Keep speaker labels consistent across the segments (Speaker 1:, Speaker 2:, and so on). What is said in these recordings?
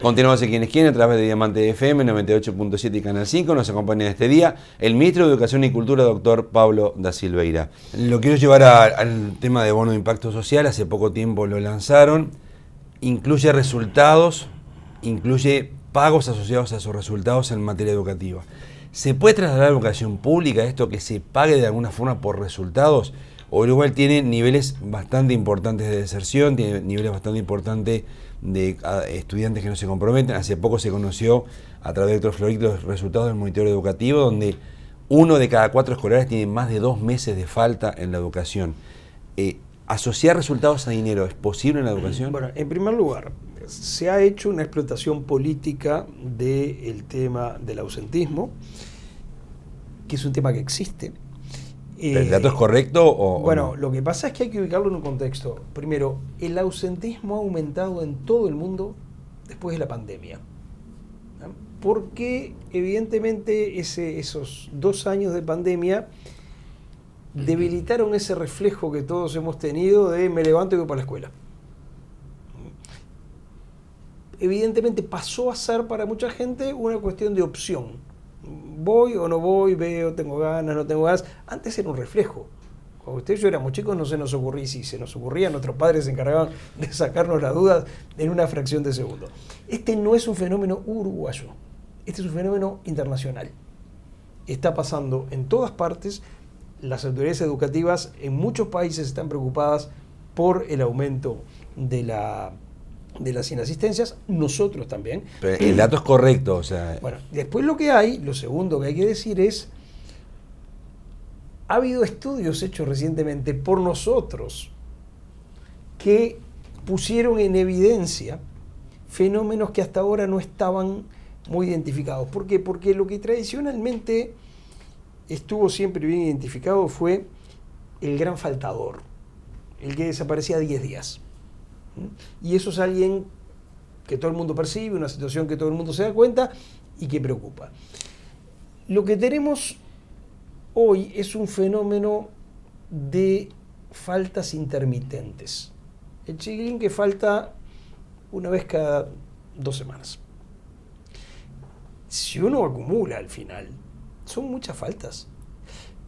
Speaker 1: Continuamos en Quienes Quieren a través de Diamante FM 98.7 y Canal 5. Nos acompaña en este día el ministro de Educación y Cultura, doctor Pablo da Silveira. Lo quiero llevar al tema de bono de impacto social. Hace poco tiempo lo lanzaron. Incluye resultados, incluye pagos asociados a esos resultados en materia educativa. ¿Se puede trasladar a la educación pública esto, que se pague de alguna forma por resultados? O Uruguay tiene niveles bastante importantes de deserción, tiene niveles bastante importantes de estudiantes que no se comprometen. Hace poco se conoció a través de Héctor Floric los resultados del monitoreo educativo, donde 1 de cada 4 escolares tiene más de 2 meses de falta en la educación. ¿Asociar resultados a dinero es posible en la educación?
Speaker 2: Bueno, en primer lugar, se ha hecho una explotación política del tema del ausentismo, que es un tema que existe.
Speaker 1: ¿El dato es correcto o
Speaker 2: bueno,
Speaker 1: no?
Speaker 2: Lo que pasa es que hay que ubicarlo en un contexto. Primero, el ausentismo ha aumentado en todo el mundo después de la pandemia. ¿No? Porque evidentemente esos 2 años de pandemia debilitaron ese reflejo que todos hemos tenido de me levanto y voy para la escuela. Evidentemente pasó a ser para mucha gente una cuestión de opción. Voy o no voy, veo, tengo ganas, no tengo ganas. Antes era un reflejo. Cuando usted y yo éramos chicos no se nos ocurría, y si se nos ocurría, nuestros padres se encargaban de sacarnos las dudas en una fracción de segundo. Este no es un fenómeno uruguayo, este es un fenómeno internacional. Está pasando en todas partes. Las autoridades educativas en muchos países están preocupadas por el aumento de las inasistencias, nosotros también.
Speaker 1: Pero el dato es correcto, o sea...
Speaker 2: Bueno, después lo segundo que hay que decir es, ha habido estudios hechos recientemente por nosotros que pusieron en evidencia fenómenos que hasta ahora no estaban muy identificados. ¿Por qué? Porque lo que tradicionalmente estuvo siempre bien identificado fue el gran faltador, el que desaparecía 10 días. Y eso es alguien que todo el mundo percibe, una situación que todo el mundo se da cuenta y que preocupa. Lo que tenemos hoy es un fenómeno de faltas intermitentes. El chiquilín que falta una vez cada 2 semanas. Si uno acumula al final, son muchas faltas.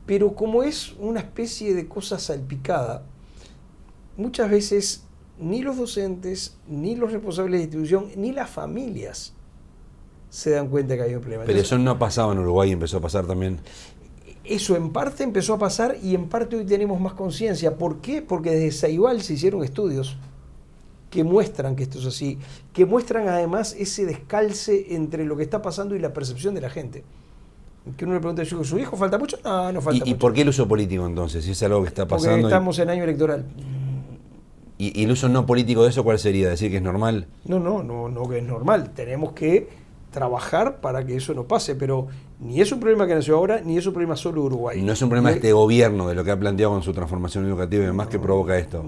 Speaker 2: Pero como es una especie de cosa salpicada, muchas veces ni los docentes, ni los responsables de institución, ni las familias se dan cuenta que hay un problema.
Speaker 1: Pero entonces, eso no pasaba en Uruguay y empezó a pasar también.
Speaker 2: Eso en parte empezó a pasar y en parte hoy tenemos más conciencia. ¿Por qué? Porque desde Ceibal se hicieron estudios que muestran que esto es así, que muestran además ese descalce entre lo que está pasando y la percepción de la gente. Que uno le pregunta, ¿su hijo falta mucho? No, no falta mucho.
Speaker 1: ¿Y por qué el uso político entonces? Si es algo que está pasando.
Speaker 2: Porque estamos en año electoral.
Speaker 1: ¿Y el uso no político de eso cuál sería? ¿Decir que es normal?
Speaker 2: No que es normal. Tenemos que trabajar para que eso no pase, pero ni es un problema que nació ahora, ni es un problema solo de Uruguay.
Speaker 1: No es un problema de este gobierno, de lo que ha planteado con su transformación educativa y demás, que provoca esto.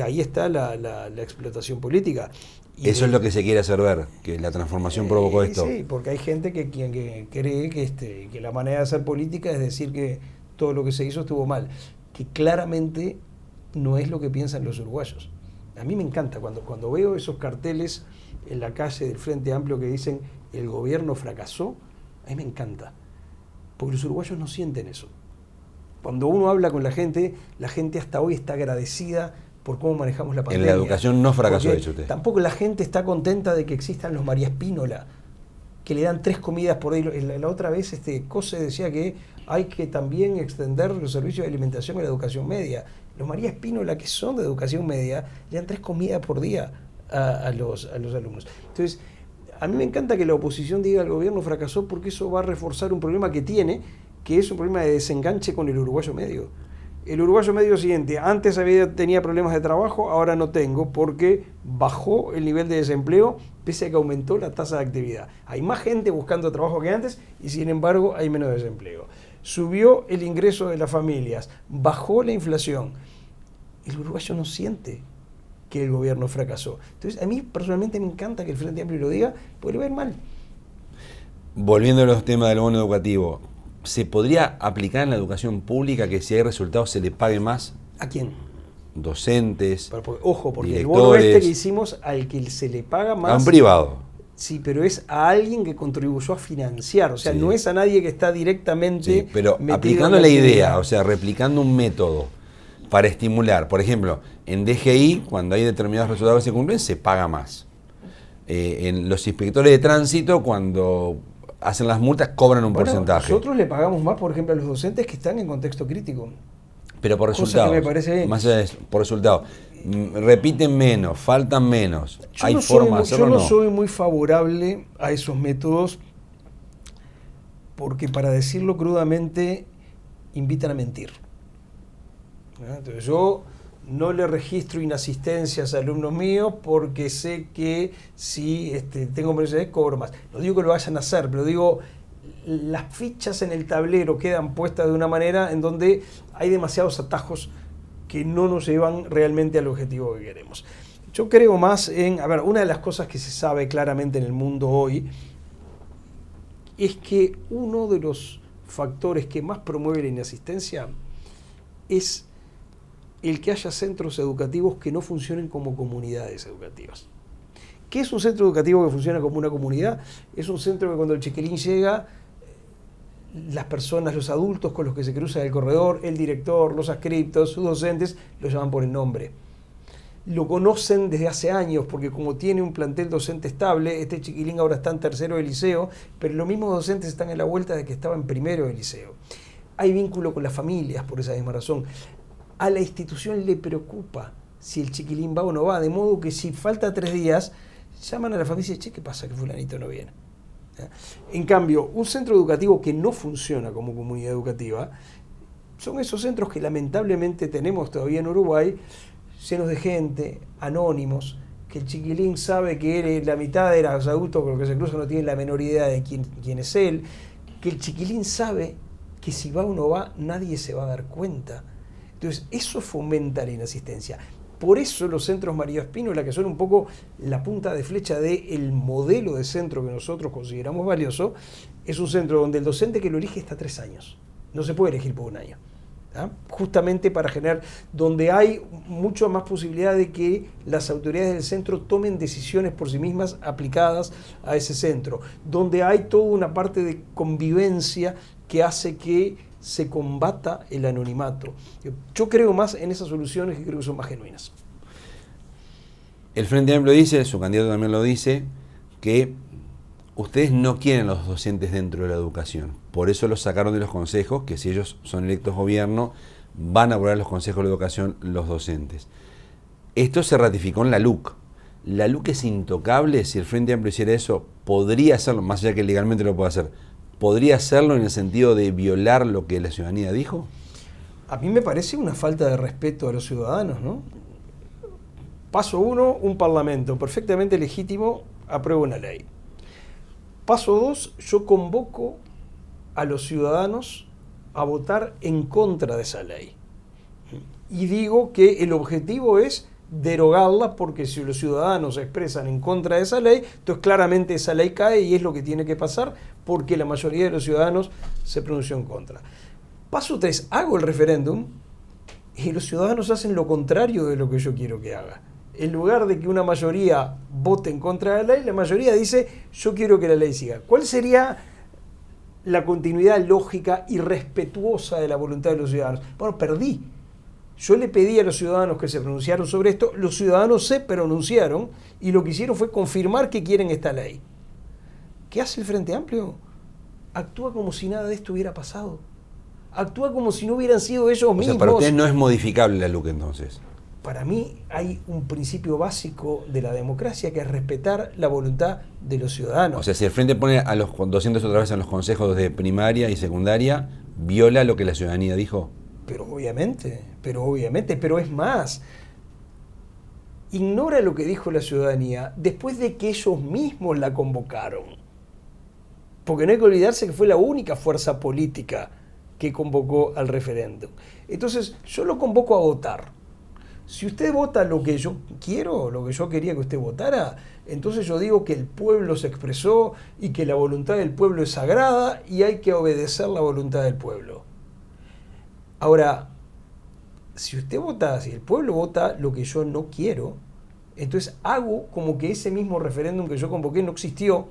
Speaker 2: Ahí está la explotación política. Y
Speaker 1: eso es lo que se quiere hacer ver, que la transformación provocó esto.
Speaker 2: Sí, porque hay gente que cree que la manera de hacer política es decir que todo lo que se hizo estuvo mal, que claramente no es lo que piensan los uruguayos. A mí me encanta cuando veo esos carteles en la calle del Frente Amplio que dicen el gobierno fracasó, a mí me encanta, porque los uruguayos no sienten eso. Cuando uno habla con la gente hasta hoy está agradecida por cómo manejamos la pandemia.
Speaker 1: En la educación no fracasó, de hecho usted.
Speaker 2: Tampoco la gente está contenta de que existan los María Espínola, que le dan 3 comidas por día. La otra vez Cose decía que hay que también extender los servicios de alimentación a la educación media. Los María Espínola, que son de educación media, le dan 3 comidas por día a los alumnos. Entonces, a mí me encanta que la oposición diga el gobierno fracasó, porque eso va a reforzar un problema que tiene, que es un problema de desenganche con el uruguayo medio. El uruguayo medio siguiente, antes tenía problemas de trabajo, ahora no tengo, porque bajó el nivel de desempleo, pese a que aumentó la tasa de actividad. Hay más gente buscando trabajo que antes y sin embargo hay menos desempleo. Subió el ingreso de las familias, bajó la inflación. El uruguayo no siente que el gobierno fracasó. Entonces, a mí personalmente me encanta que el Frente Amplio lo diga, porque lo ven mal.
Speaker 1: Volviendo a los temas del bono educativo, ¿se podría aplicar en la educación pública que si hay resultados se le pague más?
Speaker 2: ¿A quién?
Speaker 1: docentes,
Speaker 2: ojo, porque el
Speaker 1: directores,
Speaker 2: bono este que hicimos, al que se le paga más...
Speaker 1: a un privado.
Speaker 2: Sí, pero es a alguien que contribuyó a financiar, o sea,
Speaker 1: Sí.
Speaker 2: no es a nadie que está directamente
Speaker 1: Sí, pero
Speaker 2: metido
Speaker 1: aplicando
Speaker 2: en
Speaker 1: la
Speaker 2: actividad.
Speaker 1: idea, o sea, replicando un método para estimular. Por ejemplo, en DGI, cuando hay determinados resultados que se cumplen, se paga más. En los inspectores de tránsito, cuando hacen las multas, cobran un porcentaje.
Speaker 2: Nosotros le pagamos más, por ejemplo, a los docentes que están en contexto crítico.
Speaker 1: Pero por
Speaker 2: Cosa
Speaker 1: resultados.
Speaker 2: que me parece bien.
Speaker 1: Más allá de eso, por resultados. Repiten menos, faltan menos. ¿Hay
Speaker 2: Yo
Speaker 1: forma de hacerlo
Speaker 2: no
Speaker 1: o no?
Speaker 2: soy muy favorable a esos métodos porque, para decirlo crudamente, invitan a mentir. Entonces, yo no le registro inasistencias a alumnos míos porque sé que si tengo mensualidad cobro más. No digo que lo vayan a hacer, pero digo, las fichas en el tablero quedan puestas de una manera en donde hay demasiados atajos que no nos llevan realmente al objetivo que queremos. Yo creo más en... A ver, una de las cosas que se sabe claramente en el mundo hoy es que uno de los factores que más promueve la inasistencia es el que haya centros educativos que no funcionen como comunidades educativas. ¿Qué es un centro educativo que funciona como una comunidad? Es un centro que cuando el chiquilín llega, las personas, los adultos con los que se cruza el corredor, el director, los adscriptos, sus docentes, lo llaman por el nombre. Lo conocen desde hace años porque como tiene un plantel docente estable, este chiquilín ahora está en tercero de liceo, pero los mismos docentes están en la vuelta de que estaba en primero de liceo. Hay vínculo con las familias por esa misma razón. A la institución le preocupa si el chiquilín va o no va, de modo que si falta 3 días, llaman a la familia y dicen, che, ¿qué pasa que fulanito no viene? En cambio, un centro educativo que no funciona como comunidad educativa son esos centros que lamentablemente tenemos todavía en Uruguay, llenos de gente, anónimos, que el chiquilín sabe que la mitad de los adultos con los que se cruzan no tienen la menor idea de quién es él, que el chiquilín sabe que si va o no va, nadie se va a dar cuenta. Entonces, eso fomenta la inasistencia. Por eso los centros María Spínola, que son un poco la punta de flecha del modelo de centro que nosotros consideramos valioso, es un centro donde el docente que lo elige está 3 años. No se puede elegir por 1 año. Justamente para generar, donde hay mucha más posibilidad de que las autoridades del centro tomen decisiones por sí mismas aplicadas a ese centro, donde hay toda una parte de convivencia que hace que se combata el anonimato. Yo creo más en esas soluciones que creo que son más genuinas.
Speaker 1: El Frente Amplio dice, su candidato también lo dice, que ustedes no quieren los docentes dentro de la educación. Por eso los sacaron de los consejos, que si ellos son electos gobierno, van a votar los consejos de educación los docentes. Esto se ratificó en la LUC. La LUC es intocable. Si el Frente Amplio hiciera eso, podría hacerlo, más allá que legalmente lo pueda hacer, ¿podría hacerlo en el sentido de violar lo que la ciudadanía dijo?
Speaker 2: A mí me parece una falta de respeto a los ciudadanos, ¿no? Paso 1, un parlamento perfectamente legítimo aprueba una ley. Paso 2, yo convoco a los ciudadanos a votar en contra de esa ley. Y digo que el objetivo es derogarla, porque si los ciudadanos se expresan en contra de esa ley, entonces claramente esa ley cae y es lo que tiene que pasar porque la mayoría de los ciudadanos se pronunció en contra. Paso 3, hago el referéndum y los ciudadanos hacen lo contrario de lo que yo quiero que haga. En lugar de que una mayoría vote en contra de la ley, la mayoría dice, yo quiero que la ley siga. ¿Cuál sería la continuidad lógica y respetuosa de la voluntad de los ciudadanos? Bueno, perdí. Yo le pedí a los ciudadanos que se pronunciaron sobre esto, los ciudadanos se pronunciaron y lo que hicieron fue confirmar que quieren esta ley. ¿Qué hace el Frente Amplio? Actúa como si nada de esto hubiera pasado. Actúa como si no hubieran sido ellos mismos.
Speaker 1: O sea, para ustedes no es modificable la LUC entonces.
Speaker 2: Para mí hay un principio básico de la democracia que es respetar la voluntad de los ciudadanos.
Speaker 1: O sea, si el Frente pone a los docentes otra vez en los consejos de primaria y secundaria, ¿viola lo que la ciudadanía dijo?
Speaker 2: Pero es más, ignora lo que dijo la ciudadanía después de que ellos mismos la convocaron. Porque no hay que olvidarse que fue la única fuerza política que convocó al referéndum. Entonces, yo lo convoco a votar. Si usted vota lo que yo quiero, lo que yo quería que usted votara, entonces yo digo que el pueblo se expresó y que la voluntad del pueblo es sagrada y hay que obedecer la voluntad del pueblo. Ahora, si usted vota, si el pueblo vota lo que yo no quiero, entonces hago como que ese mismo referéndum que yo convoqué no existió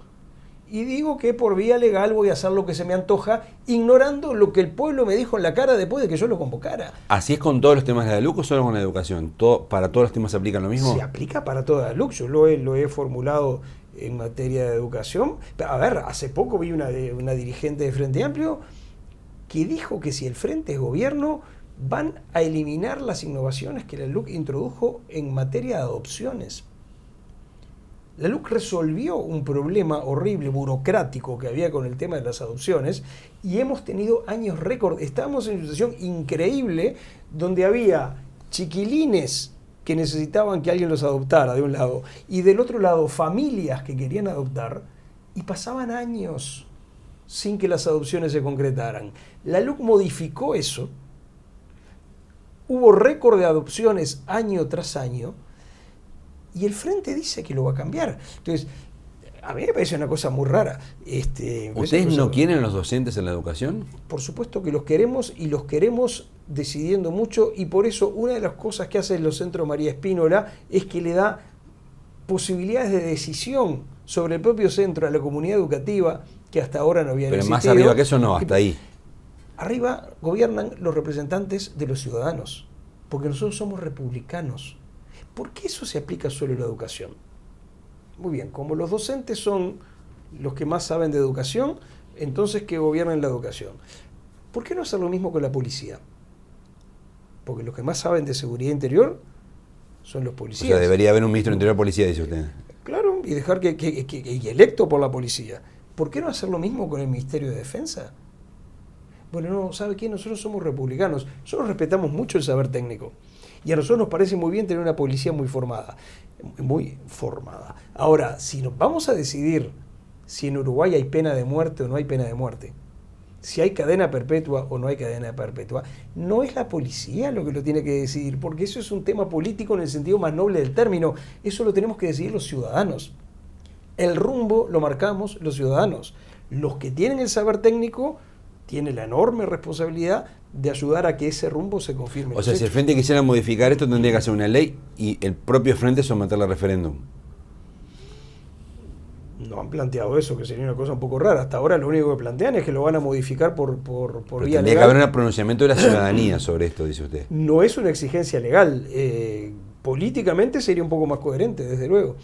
Speaker 2: y digo que por vía legal voy a hacer lo que se me antoja, ignorando lo que el pueblo me dijo en la cara después de que yo lo convocara.
Speaker 1: ¿Así es con todos los temas de la LUC o solo con la educación? ¿Para todos los temas se aplica lo mismo?
Speaker 2: Se aplica para toda la LUC, yo lo he formulado en materia de educación. A ver, hace poco vi una dirigente de Frente Amplio que dijo que si el Frente es gobierno, van a eliminar las innovaciones que la LUC introdujo en materia de adopciones. La LUC resolvió un problema horrible, burocrático que había con el tema de las adopciones y hemos tenido años récord. Estábamos en una situación increíble donde había chiquilines que necesitaban que alguien los adoptara de un lado y del otro lado familias que querían adoptar y pasaban años sin que las adopciones se concretaran. La LUC modificó eso. Hubo récord de adopciones año tras año y el Frente dice que lo va a cambiar. Entonces, a mí me parece una cosa muy rara.
Speaker 1: ¿Ustedes no quieren los docentes en la educación?
Speaker 2: Por supuesto que los queremos y los queremos decidiendo mucho y por eso una de las cosas que hacen los centros María Espínola es que le da posibilidades de decisión sobre el propio centro a la comunidad educativa que hasta ahora no habían existido.
Speaker 1: Pero más arriba que eso no, hasta ahí.
Speaker 2: Arriba gobiernan los representantes de los ciudadanos, porque nosotros somos republicanos. ¿Por qué eso se aplica solo en la educación? Muy bien, como los docentes son los que más saben de educación, entonces que gobiernen la educación. ¿Por qué no hacer lo mismo con la policía? Porque los que más saben de seguridad interior son los policías.
Speaker 1: O sea, debería haber un ministro de Interior de Policía, dice usted.
Speaker 2: Claro, y dejar que electo por la policía. ¿Por qué no hacer lo mismo con el Ministerio de Defensa? Bueno, no, ¿sabe qué? Nosotros somos republicanos, nosotros respetamos mucho el saber técnico y a nosotros nos parece muy bien tener una policía muy formada. Ahora, si nos vamos a decidir si en Uruguay hay pena de muerte o no hay pena de muerte, si hay cadena perpetua o no hay cadena perpetua, no es la policía lo que lo tiene que decidir, porque eso es un tema político en el sentido más noble del término, eso lo tenemos que decidir los ciudadanos. El rumbo lo marcamos los ciudadanos. Los que tienen el saber técnico tienen la enorme responsabilidad de ayudar a que ese rumbo se confirme.
Speaker 1: O sea, si el Frente quisiera modificar esto, tendría que hacer una ley y el propio Frente someterla a referéndum.
Speaker 2: No han planteado eso, que sería una cosa un poco rara. Hasta ahora lo único que plantean es que lo van a modificar por vía legal.
Speaker 1: Tendría que haber un pronunciamiento de la ciudadanía sobre esto, dice usted.
Speaker 2: No es una exigencia legal. Políticamente sería un poco más coherente, desde luego.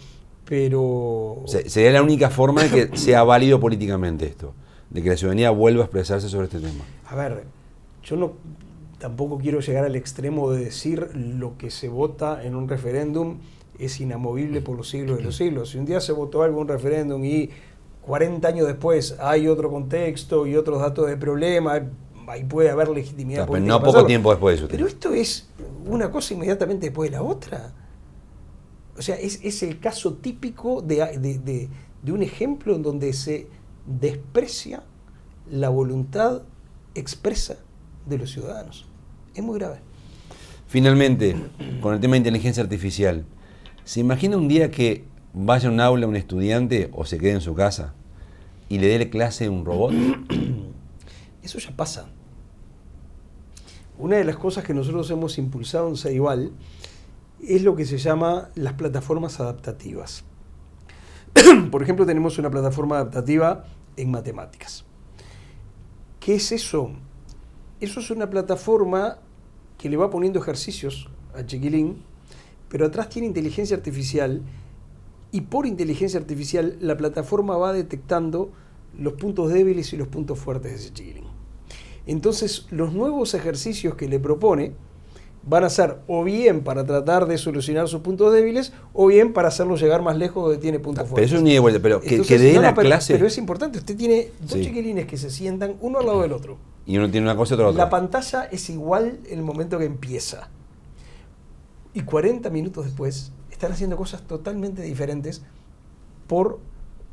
Speaker 2: Pero
Speaker 1: Sería la única forma de que sea válido políticamente esto, de que la ciudadanía vuelva a expresarse sobre este tema.
Speaker 2: A ver, yo tampoco quiero llegar al extremo de decir lo que se vota en un referéndum es inamovible por los siglos de los siglos. Si un día se votó algo en un referéndum y 40 años después hay otro contexto y otros datos de problema, ahí puede haber legitimidad política.
Speaker 1: Pero no poco tiempo después de eso.
Speaker 2: Pero esto es una cosa inmediatamente después de la otra. O sea, es el caso típico de un ejemplo en donde se desprecia la voluntad expresa de los ciudadanos. Es muy grave.
Speaker 1: Finalmente, con el tema de inteligencia artificial, ¿se imagina un día que vaya a un aula un estudiante o se quede en su casa y le dé clase a un robot?
Speaker 2: Eso ya pasa. Una de las cosas que nosotros hemos impulsado en Ceibal es lo que se llama las plataformas adaptativas. Por ejemplo, tenemos una plataforma adaptativa en matemáticas. ¿Qué es eso? Eso es una plataforma que le va poniendo ejercicios al chiquilín, pero atrás tiene inteligencia artificial y por inteligencia artificial la plataforma va detectando los puntos débiles y los puntos fuertes de ese chiquilín. Entonces, los nuevos ejercicios que le propone van a ser o bien para tratar de solucionar sus puntos débiles o bien para hacerlo llegar más lejos donde tiene puntos fuertes.
Speaker 1: Pero eso es un ida y vuelta, pero
Speaker 2: entonces,
Speaker 1: que le dé la clase.
Speaker 2: Pero es importante, usted tiene dos chiquilines que se sientan uno al lado del otro.
Speaker 1: Y uno tiene una cosa y otro otra.
Speaker 2: La pantalla es igual en el momento que empieza. Y 40 minutos después están haciendo cosas totalmente diferentes por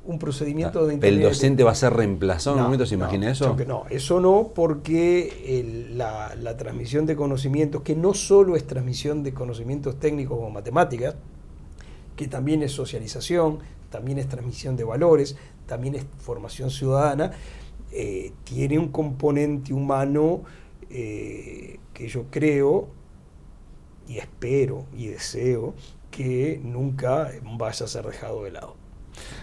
Speaker 2: un procedimiento de
Speaker 1: internet. ¿El docente va a ser reemplazado en un momento? ¿Se imagina eso?
Speaker 2: No, eso no, porque la transmisión de conocimientos, que no solo es transmisión de conocimientos técnicos como matemáticas, que también es socialización, también es transmisión de valores, también es formación ciudadana, tiene un componente humano que yo creo y espero y deseo que nunca vaya a ser dejado de lado.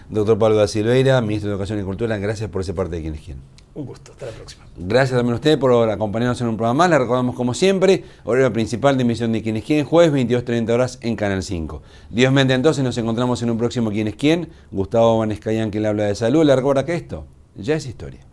Speaker 1: Doctor Pablo da Silveira, ministro de Educación y Cultura, gracias por ser parte de Quién es Quién.
Speaker 2: Un gusto, hasta la próxima.
Speaker 1: Gracias también a usted por acompañarnos en un programa más. Le recordamos como siempre, horario principal de emisión de Quién es Quién, jueves 22:30 horas en Canal 5. Dios mediante, entonces nos encontramos en un próximo Quién es Quién. Gustavo Vanescayan, que le habla de salud, le recuerda que esto ya es historia.